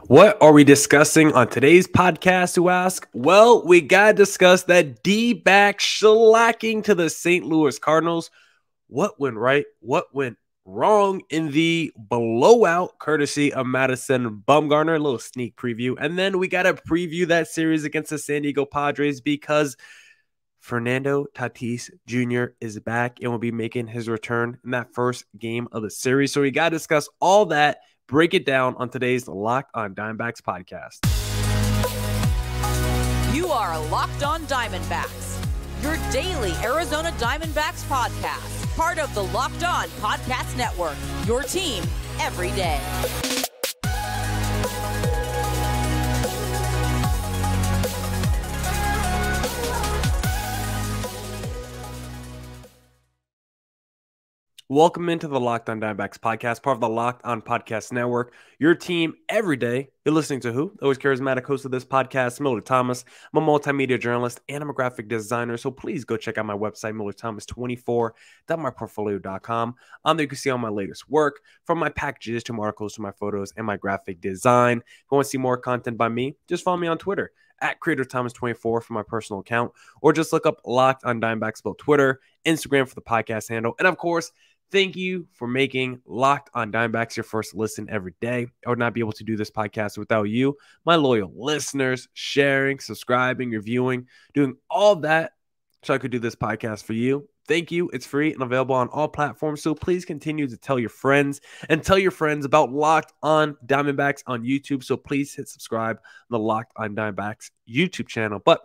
What are we discussing on today's podcast, you ask? Well, we got to discuss that D-back shellacking to the St. Louis Cardinals. What went right? What went wrong in the blowout courtesy of Madison Bumgarner? A little sneak preview. And then we got to preview that series against the San Diego Padres because Fernando Tatis Jr. is back and will be making his return in that first game of the series. So we got to discuss all that, break it down on today's Locked on Diamondbacks podcast. You are Locked on Diamondbacks, your daily Arizona Diamondbacks podcast, part of the Locked on Podcast Network, your team every day. Welcome into the Locked on Diamondbacks podcast, part of the Locked on Podcast Network, your team every day. You're listening to who? The always charismatic host of this podcast, Millard Thomas. I'm a multimedia journalist and I'm a graphic designer, so please go check out my website, millardthomas24.myportfolio.com. On there you can see all my latest work, from my packages to my articles to my photos and my graphic design. If you want to see more content by me, just follow me on Twitter at CreatorThomas24 for my personal account, or just look up Locked on Diamondbacks, spelled Twitter, Instagram for the podcast handle, and of course, thank you for making Locked on Diamondbacks your first listen every day. I would not be able to do this podcast without you, my loyal listeners, sharing, subscribing, reviewing, doing all that so I could do this podcast for you. Thank you. It's free and available on all platforms, so please continue to tell your friends and tell your friends about Locked on Diamondbacks on YouTube. So please hit subscribe on the Locked on Diamondbacks YouTube channel. But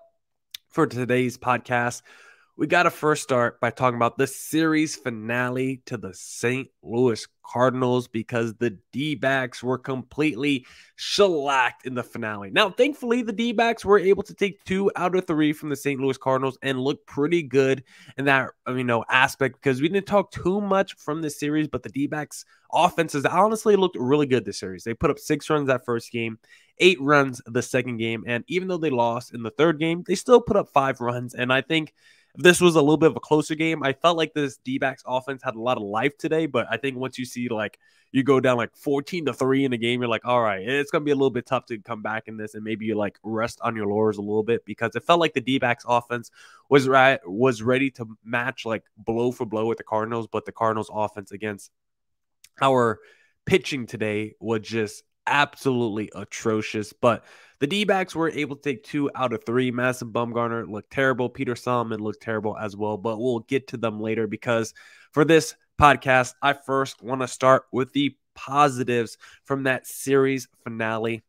for today's podcast, we got to first start by talking about the series finale to the St. Louis Cardinals because the D-backs were completely shellacked in the finale. Now, thankfully, the D-backs were able to take 2 out of 3 from the St. Louis Cardinals and look pretty good in that, aspect because we didn't talk too much from this series, but the D-backs offenses honestly looked really good this series. They put up 6 runs that first game, 8 runs the second game, and even though they lost in the third game, they still put up 5 runs, and I think if this was a little bit of a closer game, I felt like this D-backs offense had a lot of life today, but I think once you see you go down 14-3 in a game, you're like, all right, it's going to be a little bit tough to come back in this and maybe you rest on your laurels a little bit because it felt like the D-backs offense was ready to match blow for blow with the Cardinals, but the Cardinals offense against our pitching today was just absolutely atrocious. But the D-backs were able to take 2 out of 3. Madison Bumgarner looked terrible. Peter Solomon looked terrible as well, but we'll get to them later because for this podcast, I first want to start with the positives from that series finale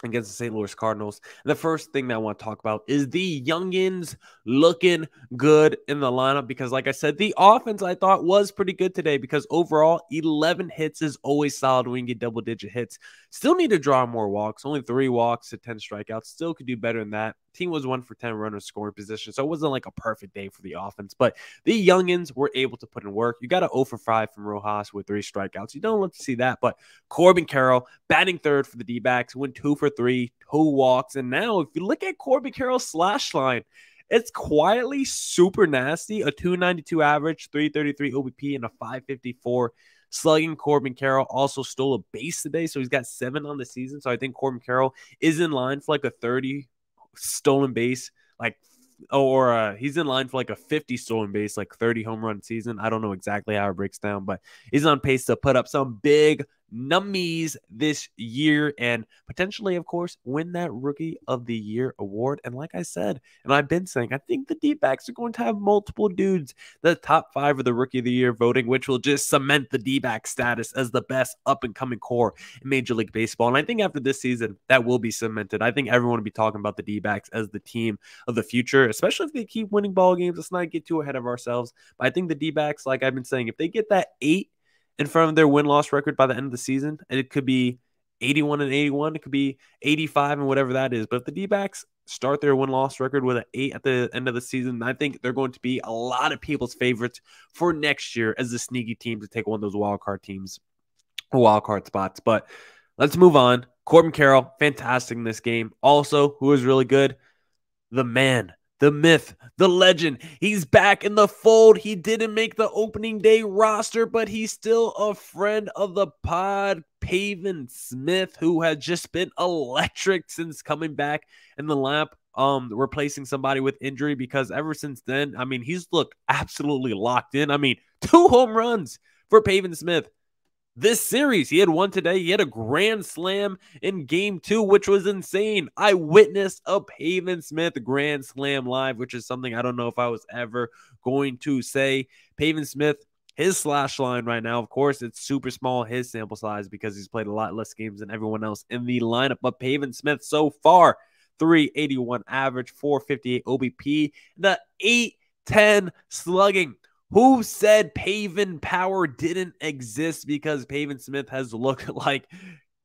against the St. Louis Cardinals. And the first thing that I want to talk about is the youngins looking good in the lineup because, like I said, the offense I thought was pretty good today because overall 11 hits is always solid when you get double-digit hits. Still need to draw more walks, only 3 walks to 10 strikeouts. Still could do better than that. Team was 1 for 10 runners scoring position, so it wasn't a perfect day for the offense. But the youngins were able to put in work. You got a 0 for 5 from Rojas with 3 strikeouts. You don't love to see that, but Corbin Carroll batting third for the D-backs, went 2 for 3, 2 walks. And now if you look at Corbin Carroll's slash line, it's quietly super nasty. A 292 average, 333 OBP, and a 554 slugging. Corbin Carroll also stole a base today, so he's got 7 on the season. So I think Corbin Carroll is in line for a 30 stolen base, he's in line for a 50 stolen base, 30 home run season. I don't know exactly how it breaks down, but he's on pace to put up some big nummies this year and potentially, of course, win that Rookie of the Year award. And like I said, and I've been saying, I think the D-backs are going to have multiple dudes the top 5 of the Rookie of the Year voting, which will just cement the D-back status as the best up-and-coming core in Major League Baseball. And I think after this season, that will be cemented. I think everyone will be talking about the D-backs as the team of the future, especially if they keep winning ball games. Let's not get too ahead of ourselves. But I think the D-backs, like I've been saying, if they get that 8 in front of their win-loss record by the end of the season, and it could be 81-81, it could be 85 and whatever that is. But if the D-backs start their win-loss record with an 8 at the end of the season, I think they're going to be a lot of people's favorites for next year as the sneaky team to take one of those wild card teams or wild card spots. But let's move on. Corbin Carroll, fantastic in this game. Also, who was really good? The man, the myth, the legend. He's back in the fold. He didn't make the opening day roster, but he's still a friend of the pod. Pavin Smith, who has just been electric since coming back in the lineup, replacing somebody with injury, because ever since then, I mean, he's looked absolutely locked in. I mean, 2 home runs for Pavin Smith this series. He had one today. He had a grand slam in game 2, which was insane. I witnessed a Pavin Smith grand slam live, which is something I don't know if I was ever going to say. Pavin Smith, his slash line right now, of course, it's super small, his sample size, because he's played a lot less games than everyone else in the lineup. But Pavin Smith so far, 381 average, 458 OBP, the 810 slugging. Who said Pavin power didn't exist? Because Pavin Smith has looked like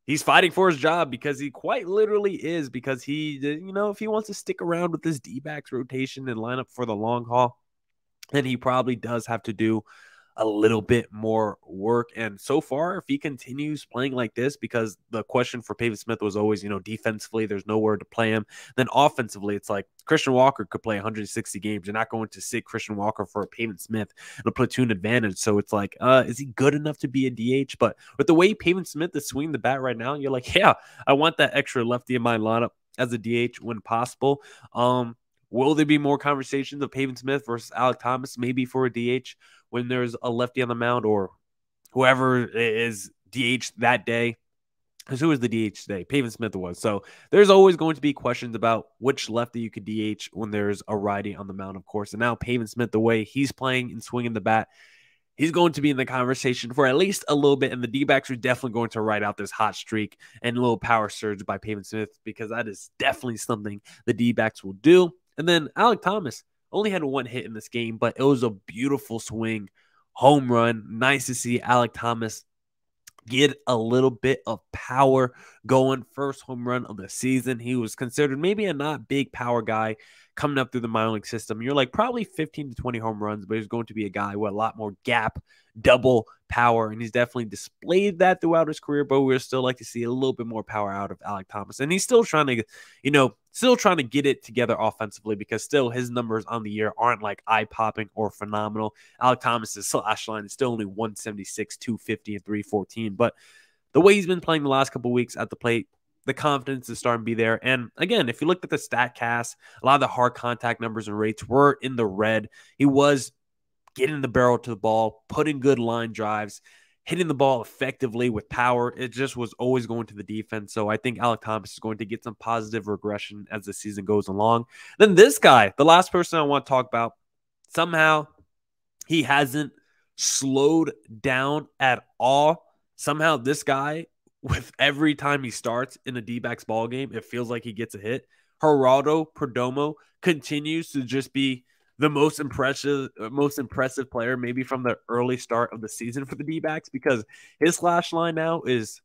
he's fighting for his job, because he quite literally is, because he, you know, if he wants to stick around with this D-backs rotation and line up for the long haul, then he probably does have to do a little bit more work. And so far, if he continues playing like this, because the question for Pavin Smith was always, you know, defensively, there's nowhere to play him. Then offensively, it's like Christian Walker could play 160 games. You're not going to sit Christian Walker for a Pavin Smith and a platoon advantage. So it's like, is he good enough to be a DH? But with the way Pavin Smith is swinging the bat right now, you're like, yeah, I want that extra lefty in my lineup as a DH when possible. Will there be more conversations of Pavin Smith versus Alek Thomas, maybe for a DH when there's a lefty on the mound, or whoever is DH that day? Because who was the DH today? Pavin Smith was. So there's always going to be questions about which lefty you could DH when there's a righty on the mound, of course. And now Pavin Smith, the way he's playing and swinging the bat, he's going to be in the conversation for at least a little bit. And the D-backs are definitely going to ride out this hot streak and a little power surge by Pavin Smith, because that is definitely something the D-backs will do. And then Alek Thomas only had 1 hit in this game, but it was a beautiful swing, home run. Nice to see Alek Thomas get a little bit of power going. First home run of the season. He was considered maybe a not big power guy coming up through the minor league system. You're like probably 15 to 20 home runs, but he's going to be a guy with a lot more gap, double power, and he's definitely displayed that throughout his career. But we'd still like to see a little bit more power out of Alek Thomas, and he's still trying to, you know, get it together offensively, because still his numbers on the year aren't like eye-popping or phenomenal. Alek Thomas's slash line is still only 176, 250, and 314, but the way he's been playing the last couple weeks at the plate, the confidence is starting to be there. And again, if you looked at the StatCast, a lot of the hard contact numbers and rates were in the red. He was getting the barrel to the ball, putting good line drives, hitting the ball effectively with power. It just was always going to the defense. So I think Alek Thomas is going to get some positive regression as the season goes along. Then this guy, the last person I want to talk about, somehow he hasn't slowed down at all. Somehow this guy, with every time he starts in a D-backs ball game, it feels like he gets a hit. Geraldo Perdomo continues to just be the most impressive player maybe from the early start of the season for the D-backs, because his slash line now is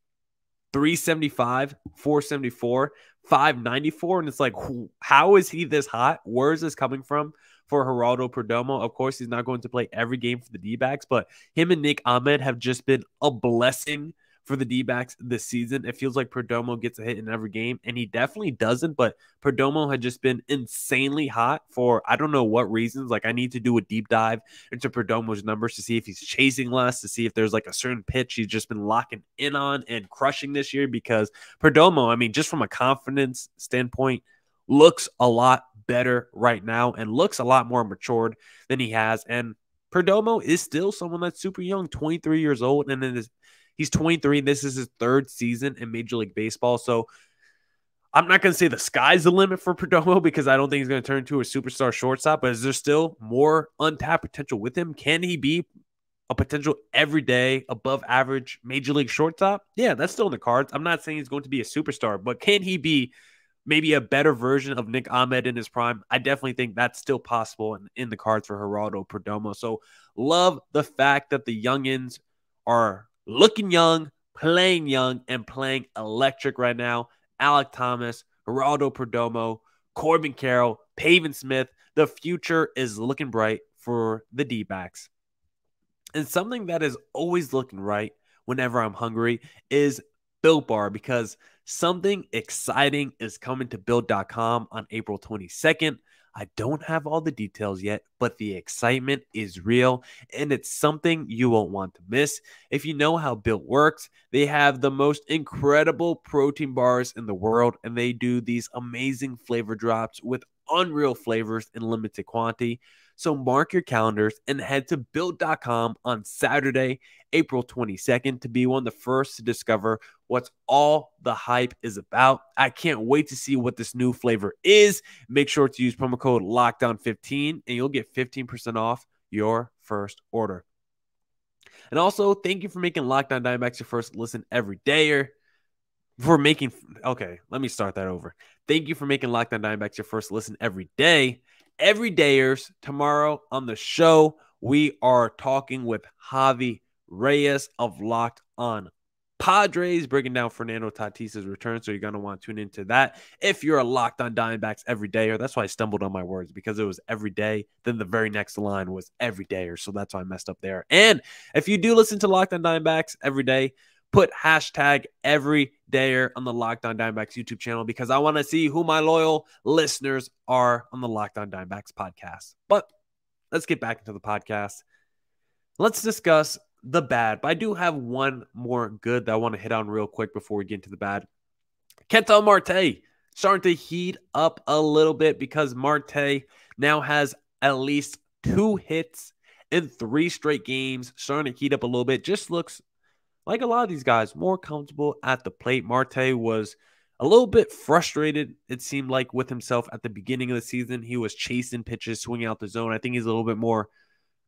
375, 474, 594, and it's like, how is he this hot? Where is this coming from for Geraldo Perdomo? Of course, he's not going to play every game for the D-backs, but him and Nick Ahmed have just been a blessing for the D-backs this season. It feels like Perdomo gets a hit in every game, and he definitely doesn't, but Perdomo had just been insanely hot for I don't know what reasons. Like, I need to do a deep dive into Perdomo's numbers to see if he's chasing less, to see if there's like a certain pitch he's just been locking in on and crushing this year, because Perdomo, I mean, just from a confidence standpoint, looks a lot better right now and looks a lot more matured than he has. And Perdomo is still someone that's super young, 23 years old, and then he's 23. This is his 3rd season in Major League Baseball. So I'm not going to say the sky's the limit for Perdomo, because I don't think he's going to turn into a superstar shortstop, but is there still more untapped potential with him? Can he be a potential everyday above average Major League shortstop? Yeah, that's still in the cards. I'm not saying he's going to be a superstar, but can he be maybe a better version of Nick Ahmed in his prime? I definitely think that's still possible in the cards for Geraldo Perdomo. So love the fact that the youngins are looking young, playing young, and playing electric right now. Alek Thomas, Geraldo Perdomo, Corbin Carroll, Pavin Smith. The future is looking bright for the D-backs. And something that is always looking right whenever I'm hungry is Built Bar, because something exciting is coming to Built.com on April 22nd. I don't have all the details yet, but the excitement is real, and it's something you won't want to miss. If you know how Built works, they have the most incredible protein bars in the world, and they do these amazing flavor drops with unreal flavors in limited quantity. So mark your calendars and head to built.com on Saturday, April 22nd to be one of the first to discover what's all the hype is about. I can't wait to see what this new flavor is. Make sure to use promo code LOCKDOWN15 and you'll get 15% off your first order. And also, thank you for making Locked On Diamondbacks your first listen every day. Let me start that over. Thank you for making Locked On Diamondbacks your first listen every day. Every dayers, tomorrow on the show, we are talking with Javi Reyes of Locked On Padres, breaking down Fernando Tatis's return. So you're going to want to tune into that. If you're a Locked On Diamondbacks every dayer, that's why I stumbled on my words, because it was every day. Then the very next line was every dayer. So that's why I messed up there. And if you do listen to Locked On Diamondbacks every day, put hashtag everydayer on the Locked On Diamondbacks YouTube channel, because I want to see who my loyal listeners are on the Locked On Diamondbacks podcast. But let's get back into the podcast. Let's discuss the bad. But I do have one more good that I want to hit on real quick before we get into the bad. Ketel Marte starting to heat up a little bit, because Marte now has at least 2 hits in 3 straight games, starting to heat up a little bit. Just looks like a lot of these guys, more comfortable at the plate. Marte was a little bit frustrated, it seemed like, with himself at the beginning of the season. He was chasing pitches, swinging out the zone. I think he's a little bit more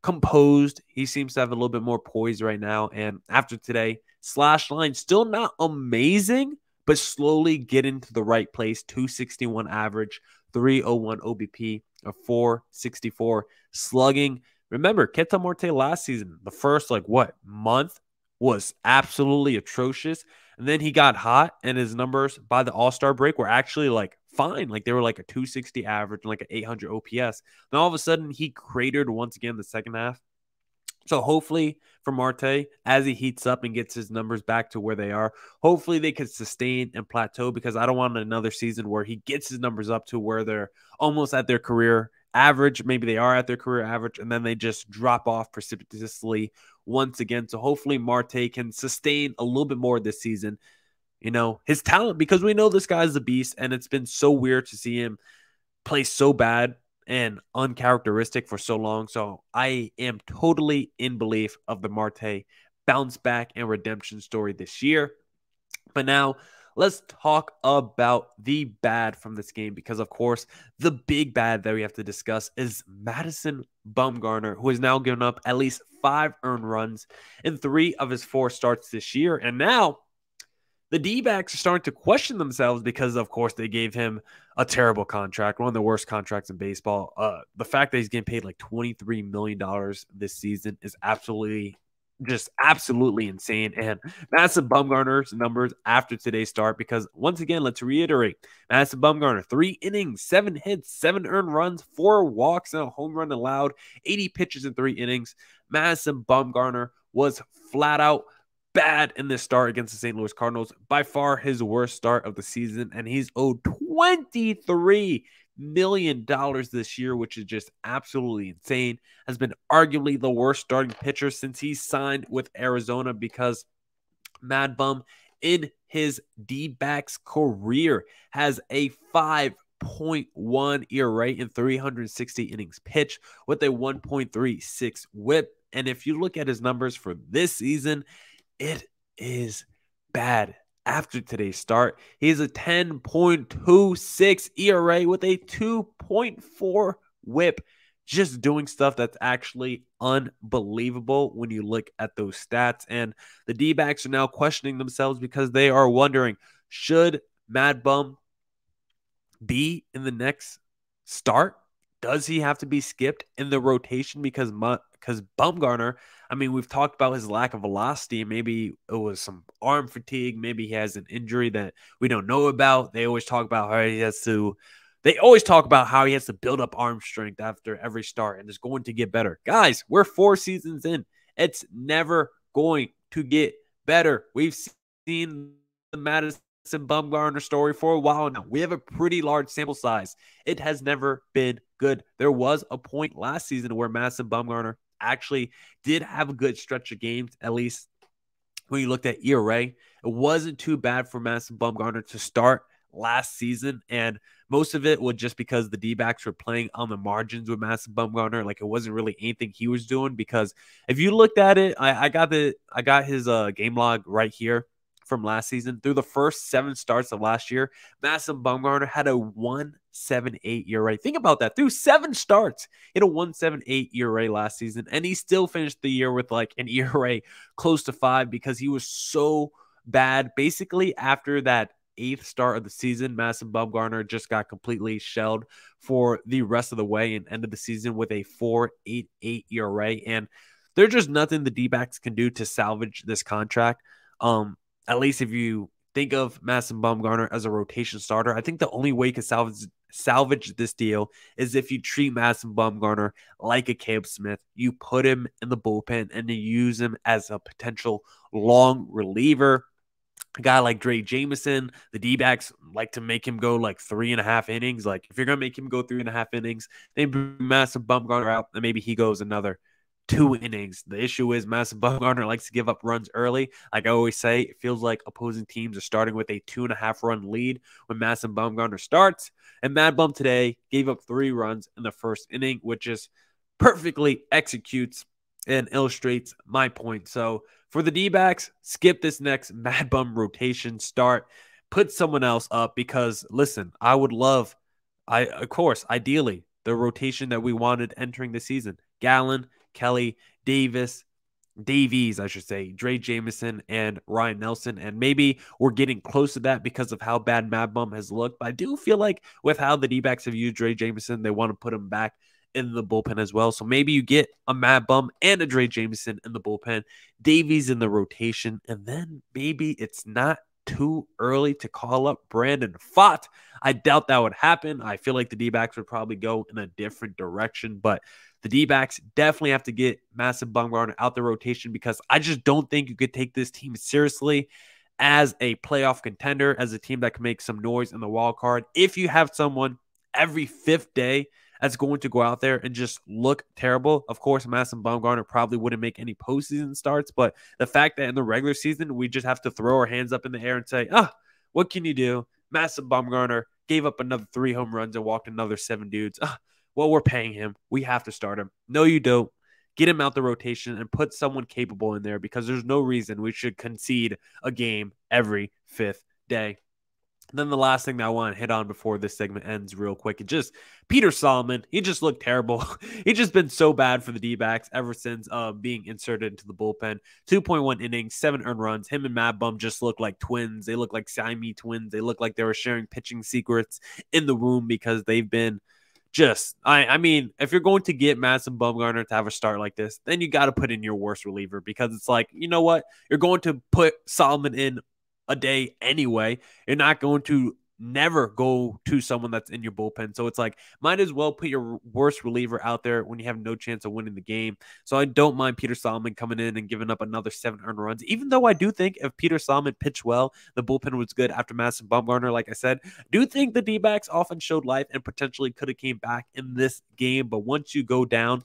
composed. He seems to have a little bit more poise right now. And after today, slash line, still not amazing, but slowly getting to the right place. 261 average, 301 OBP, a 464 slugging. Remember, Ketel Marte last season, the first, month, was absolutely atrocious. And then he got hot, and his numbers by the All-Star break were actually fine. They were a 260 average and an 800 OPS. Then all of a sudden he cratered once again in the second half. So hopefully for Marte, as he heats up and gets his numbers back to where they are, hopefully they could sustain and plateau, because I don't want another season where he gets his numbers up to where they're almost at their career average. Maybe they are at their career average, and then they just drop off precipitously once again. So hopefully Marte can sustain a little bit more this season, his talent, because we know this guy's a beast, and it's been so weird to see him play so bad and uncharacteristic for so long. So I am totally in belief of the Marte bounce back and redemption story this year. But now let's talk about the bad from this game, because, of course, the big bad that we have to discuss is Madison Bumgarner, who has now given up at least 5 earned runs in 3 of his 4 starts this year. And now the D-backs are starting to question themselves, because, of course, they gave him a terrible contract, one of the worst contracts in baseball. The fact that he's getting paid $23 million this season is absolutely insane. And Madison Bumgarner's numbers after today's start, because once again, let's reiterate, Madison Bumgarner, 3 innings, 7 hits, 7 earned runs, 4 walks, and a home run allowed, 80 pitches in 3 innings. Madison Bumgarner was flat out bad in this start against the St. Louis Cardinals, by far his worst start of the season, and he's owed $23 million this year, which is just absolutely insane. Has been arguably the worst starting pitcher since he signed with Arizona, because Madbum in his D-backs career has a 5.1 ERA in 360 innings pitched with a 1.36 whip. And if you look at his numbers for this season, it is bad. After today's start, he has a 10.26 ERA with a 2.4 whip, just doing stuff that's actually unbelievable when you look at those stats. And the D-backs are now questioning themselves, because they are wondering, should Madbum be in the next start? Does he have to be skipped in the rotation? Because Bumgarner, we've talked about his lack of velocity. Maybe it was some arm fatigue. Maybe he has an injury that we don't know about. They always talk about how he has to build up arm strength after every start, and it's going to get better. Guys, we're 4 seasons in. It's never going to get better. We've seen the Madison Bumgarner story for a while now. We have a pretty large sample size. It has never been good. There was a point last season where Madison Bumgarner actually did have a good stretch of games, at least when you looked at ERA. It wasn't too bad for Madison Bumgarner to start last season, and most of it was just because the D-backs were playing on the margins with Madison Bumgarner. Like, it wasn't really anything he was doing, because if you looked at it, I got his game log right here from last season. Through the first 7 starts of last year, Madison Bumgarner had a 1.78 ERA. Think about that. Through 7 starts, he had a 1.78 ERA last season, and he still finished the year with like an ERA close to 5 because he was so bad. Basically, after that 8th start of the season, Madison Bumgarner just got completely shelled for the rest of the way and ended the season with a 4.88 ERA. And there's just nothing the D-backs can do to salvage this contract. At least if you think of Madison Bumgarner as a rotation starter, I think the only way you can salvage this deal is if you treat Madison Bumgarner like a Caleb Smith. You put him in the bullpen and you use him as a potential long reliever. A guy like Dre Jameson, the D-backs like to make him go like 3.5 innings. Like, if you're going to make him go 3.5 innings, then bring Madison Bumgarner out, and maybe he goes another 2 innings. The issue is Madison Bumgarner likes to give up runs early. Like I always say, it feels like opposing teams are starting with a 2.5-run lead when Madison Bumgarner starts. And Madbum today gave up 3 runs in the first inning, which just perfectly executes and illustrates my point. So for the D-backs, skip this next Madbum rotation start. Put someone else up, because, listen, I would love, of course, ideally, the rotation that we wanted entering the season. Gallen, Kelly, Davies, I should say, Dre Jameson, and Ryan Nelson. And maybe we're getting close to that because of how bad Madbum has looked. But I do feel like with how the D-backs have used Dre Jameson, they want to put him back in the bullpen as well. So maybe you get a Madbum and a Dre Jameson in the bullpen, Davies in the rotation, and then maybe it's not too early to call up Brandon Pfaadt. I doubt that would happen. I feel like the D-backs would probably go in a different direction, but the D-backs definitely have to get Madison Bumgarner out the rotation, because I just don't think you could take this team seriously as a playoff contender, as a team that can make some noise in the wild card. If you have someone every 5th day that's going to go out there and just look terrible. Of course, Madison Bumgarner probably wouldn't make any postseason starts, but the fact that in the regular season, we just have to throw our hands up in the air and say, what can you do? Madison Bumgarner gave up another 3 home runs and walked another 7 dudes. Well, we're paying him. We have to start him. No, you don't. Get him out the rotation and put someone capable in there, because there's no reason we should concede a game every 5th day. And then the last thing that I want to hit on before this segment ends real quick, it's just Peter Solomon. He just looked terrible. He's just been so bad for the D-backs ever since being inserted into the bullpen. 2.1 innings, 7 earned runs. Him and Madbum just look like twins. They look like Siamese twins. They look like they were sharing pitching secrets in the room, because they've been just, I mean, if you're going to get Madison Bumgarner to have a start like this, then you got to put in your worst reliever, because it's like, you know what? You're going to put Solomon in a day anyway. You're not going to never go to someone that's in your bullpen. So it's like, might as well put your worst reliever out there when you have no chance of winning the game. So I don't mind Peter Solomon coming in and giving up another 7 earned runs, even though I do think if Peter Solomon pitched well, the bullpen was good after Madison Bumgarner. Like I said, I do think the D-backs often showed life and potentially could have came back in this game. But once you go down,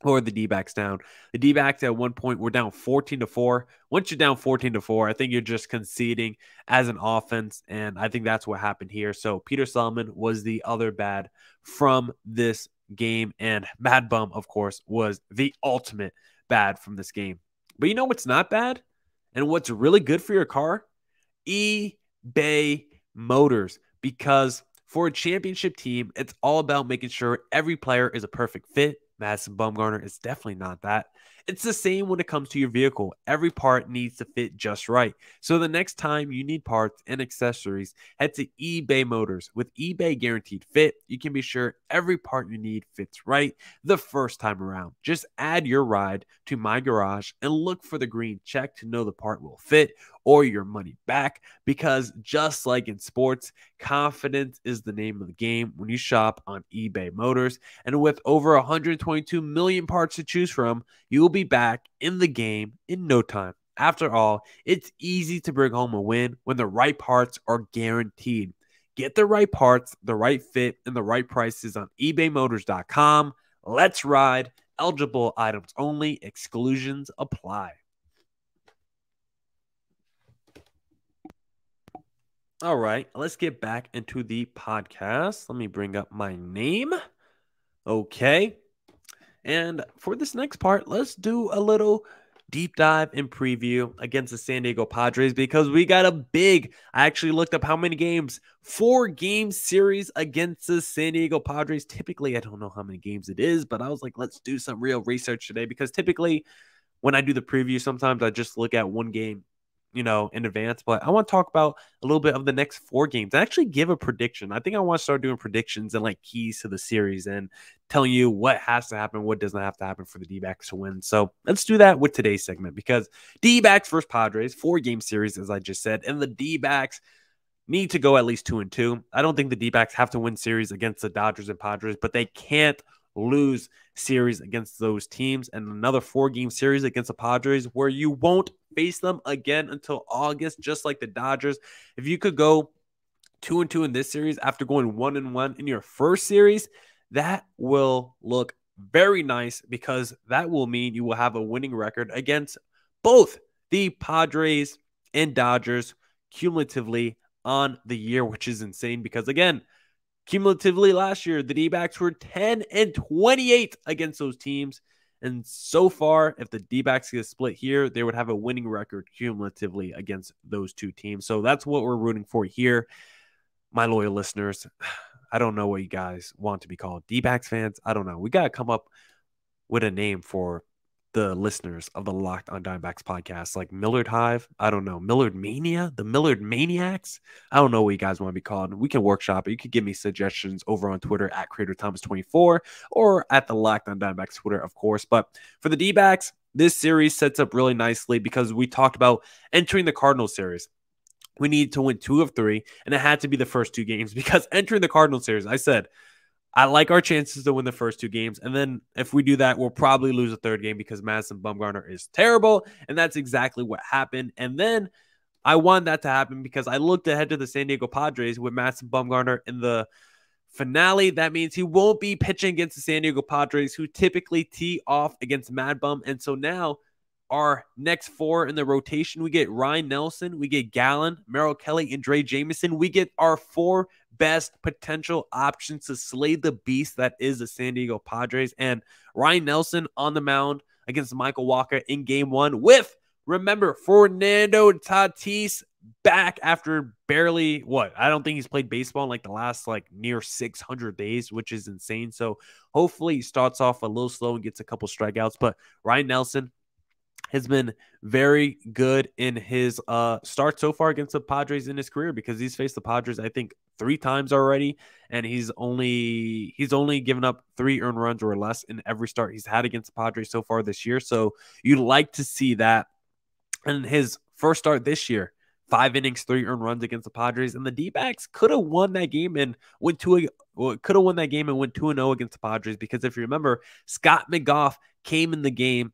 or the D-backs down. The D-backs at one point were down 14-4. Once you're down 14-4, I think you're just conceding as an offense, and I think that's what happened here. So Peter Solomon was the other bad from this game, and Madbum, of course, was the ultimate bad from this game. But you know what's not bad? And what's really good for your car? eBay Motors. Because for a championship team, it's all about making sure every player is a perfect fit. Madison Bumgarner is definitely not that. It's the same when it comes to your vehicle. Every part needs to fit just right. So the next time you need parts and accessories, head to eBay Motors. With eBay Guaranteed Fit, you can be sure every part you need fits right the first time around. Just add your ride to My Garage and look for the green check to know the part will fit or your money back, because just like in sports, confidence is the name of the game when you shop on eBay Motors. And with over 122 million parts to choose from, you will be back in the game in no time. After all, it's easy to bring home a win when the right parts are guaranteed. Get the right parts, the right fit, and the right prices on ebaymotors.com. Let's ride. Eligible items only. Exclusions apply. All right, let's get back into the podcast. Let me bring up my name. Okay. And for this next part, let's do a little deep dive and preview against the San Diego Padres because we got I actually looked up how many games, 4-game series against the San Diego Padres. Typically, I don't know how many games it is, but I was like, let's do some real research today because typically when I do the preview, sometimes I just look at one game, in advance. But I want to talk about a little bit of the next 4 games and actually give a prediction. I think I want to start doing predictions and like keys to the series and telling you what has to happen, what doesn't have to happen for the D-backs to win. So let's do that with today's segment because D-backs versus Padres, 4-game series, as I just said, and the D-backs need to go at least 2-2. I don't think the D-backs have to win series against the Dodgers and Padres, but they can't lose series against those teams. And another 4-game series against the Padres where you won't face them again until August, just like the Dodgers. If you could go 2-2 in this series after going 1-1 in your first series, that will look very nice because that will mean you will have a winning record against both the Padres and Dodgers cumulatively on the year, which is insane because, again, cumulatively last year, the D-backs were 10-28 against those teams. And so far, if the D-backs get split here, they would have a winning record cumulatively against those two teams. So that's what we're rooting for here. My loyal listeners, I don't know what you guys want to be called. D-backs fans, I don't know. We got to come up with a name for the listeners of the Locked on Diamondbacks podcast, like Millard Hive. I don't know. Millard Mania? The Millard Maniacs? I don't know what you guys want to be called. We can workshop it. You can give me suggestions over on Twitter at CreatorThomas24 or at the Locked on Diamondbacks Twitter, of course. But for the D-backs, this series sets up really nicely because we talked about entering the Cardinals series. We need to win 2 of 3, and it had to be the first 2 games because entering the Cardinals series, I said, I like our chances to win the first 2 games. And then if we do that, we'll probably lose a 3rd game because Madison Bumgarner is terrible. And that's exactly what happened. And then I want that to happen because I looked ahead to the San Diego Padres with Madison Bumgarner in the finale. That means he won't be pitching against the San Diego Padres, who typically tee off against Madbum. And so now our next 4 in the rotation, we get Ryan Nelson, we get Gallen, Merrill Kelly, and Dre Jameson. We get our 4 best potential options to slay the beast that is the San Diego Padres. And Ryan Nelson on the mound against Michael Walker in game 1 with, remember, Fernando Tatis back after barely, I don't think he's played baseball in like the last near 600 days, which is insane. So hopefully he starts off a little slow and gets a couple strikeouts. But Ryan Nelson has been very good in his start so far against the Padres in his career because he's faced the Padres, I think, 3 times already, and he's only given up 3 earned runs or less in every start he's had against the Padres so far this year. So you'd like to see that. And his first start this year, 5 innings, 3 earned runs against the Padres, and the D-backs could have won that game and went 2-0 against the Padres because if you remember, Scott McGough came in the game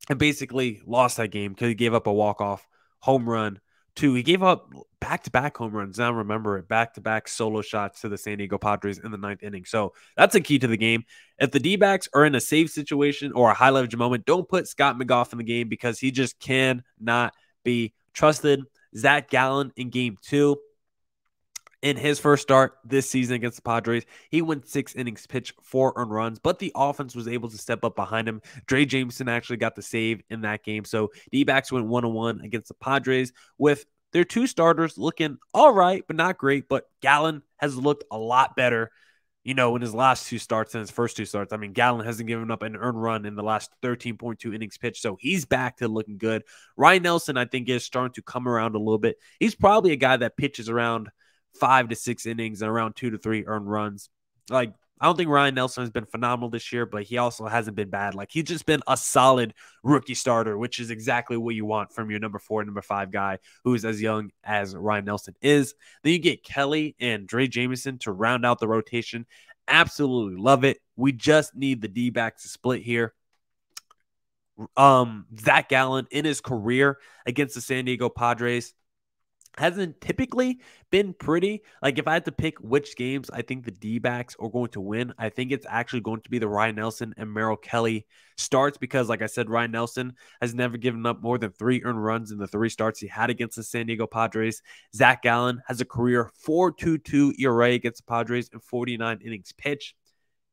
and basically lost that game because he gave up a walk-off home run. He gave up back-to-back home runs. Now remember it, back-to-back solo shots to the San Diego Padres in the 9th inning. So that's a key to the game. If the D-backs are in a save situation or a high-leverage moment, don't put Scott McGough in the game because he just cannot be trusted. Zach Gallen in game 2. In his first start this season against the Padres, he went 6 innings, pitched 4 earned runs, but the offense was able to step up behind him. Dre Jameson actually got the save in that game. So D-backs went 1-1 against the Padres with their 2 starters looking all right, but not great. But Gallen has looked a lot better, in his last 2 starts than his first 2 starts. I mean, Gallen hasn't given up an earned run in the last 13.2 innings pitched, so he's back to looking good. Ryan Nelson, I think, is starting to come around a little bit. He's probably a guy that pitches around 5 to 6 innings and around 2 to 3 earned runs. I don't think Ryan Nelson has been phenomenal this year, but he also hasn't been bad. He's just been a solid rookie starter, which is exactly what you want from your number 4, number 5 guy who is as young as Ryan Nelson is. Then you get Kelly and Dre Jameson to round out the rotation. Absolutely love it. We just need the D-backs to split here. Zach Gallen in his career against the San Diego Padres hasn't typically been pretty. Like, if I had to pick which games I think the D-backs are going to win, I think it's actually going to be the Ryan Nelson and Merrill Kelly starts because, like I said, Ryan Nelson has never given up more than 3 earned runs in the 3 starts he had against the San Diego Padres. Zach Gallen has a career 4.22 ERA against the Padres in 49 innings pitched.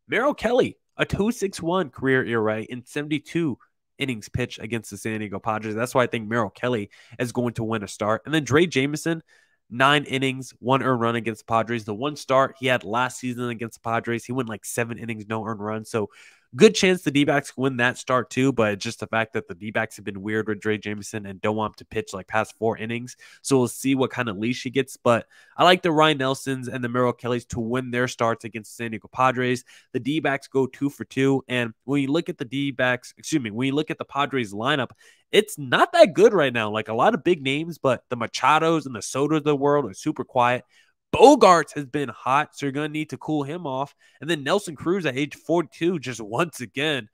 Merrill Kelly, a 2.61 career ERA in 72 innings pitched against the San Diego Padres. That's why I think Merrill Kelly is going to win a start. And then Dre Jameson, 9 innings, 1 earned run against the Padres. The 1 start he had last season against the Padres, he went like 7 innings, no earned run. So good chance the D-backs win that start too, but just the fact that the D-backs have been weird with Dre Jameson and don't want him to pitch like past 4 innings. So we'll see what kind of leash he gets. But I like the Ryan Nelsons and the Merrill Kellys to win their starts against the San Diego Padres. The D-backs go 2 for 2. And when you look at the when you look at the Padres lineup, it's not that good right now. Like, a lot of big names, but the Machados and the Sotos of the world are super quiet. Bogarts has been hot, so you're going to need to cool him off. And then Nelson Cruz at age 42, just once again,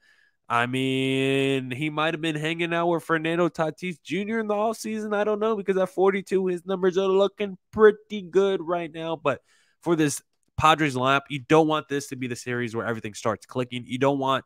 I mean, he might have been hanging out with Fernando Tatis Jr. in the offseason. I don't know, because at 42, his numbers are looking pretty good right now. But for this Padres lineup, you don't want this to be the series where everything starts clicking. You don't want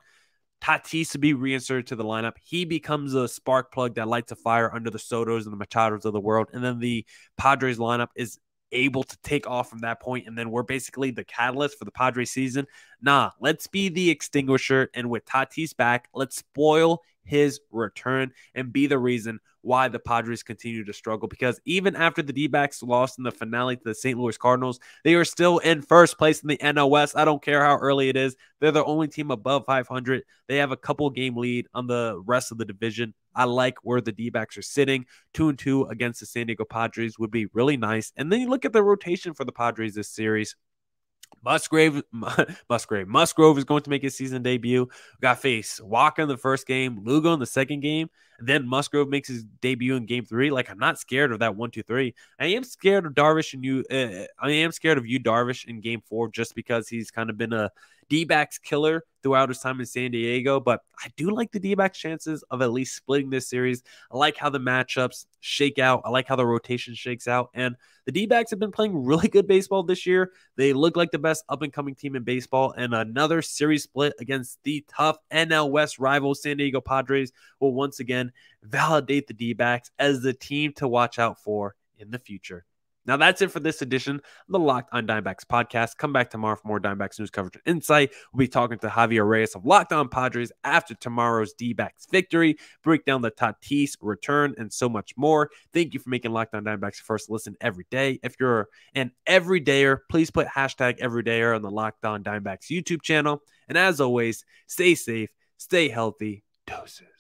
Tatis to be reinserted to the lineup. He becomes a spark plug that lights a fire under the Sotos and the Machados of the world. And then the Padres lineup is able to take off from that point, and then we're basically the catalyst for the Padres season. Nah, let's be the extinguisher, and with Tatis back, let's spoil his return and be the reason why the Padres continue to struggle, because even after the D-backs lost in the finale to the St. Louis Cardinals, they are still in first place in the NL West. I don't care how early it is. They're the only team above 500. They have a couple game lead on the rest of the division. I like where the D-backs are sitting. 2-2 against the San Diego Padres would be really nice. And then you look at the rotation for the Padres this series. Musgrove is going to make his season debut. We got face Walker in the first game, Lugo in the second game, and then Musgrove makes his debut in game 3. Like, I'm not scared of that 1-2-3. I am scared of Darvish and you. I am scared of you, Darvish, in game 4, just because he's kind of been a D-backs killer throughout his time in San Diego. But I do like the D-backs chances of at least splitting this series. I like how the matchups shake out. I like how the rotation shakes out. And the D-backs have been playing really good baseball this year. They look like the best up-and-coming team in baseball. And another series split against the tough NL West rival San Diego Padres will once again validate the D-backs as the team to watch out for in the future. Now, that's it for this edition of the Locked On Diamondbacks podcast. Come back tomorrow for more Diamondbacks news coverage and insight. We'll be talking to Javier Reyes of Locked On Padres after tomorrow's D-backs victory, break down the Tatis return, and so much more. Thank you for making Locked On Diamondbacks your first listen every day. If you're an everydayer, please put hashtag everydayer on the Locked On Diamondbacks YouTube channel. And as always, stay safe, stay healthy. Doses.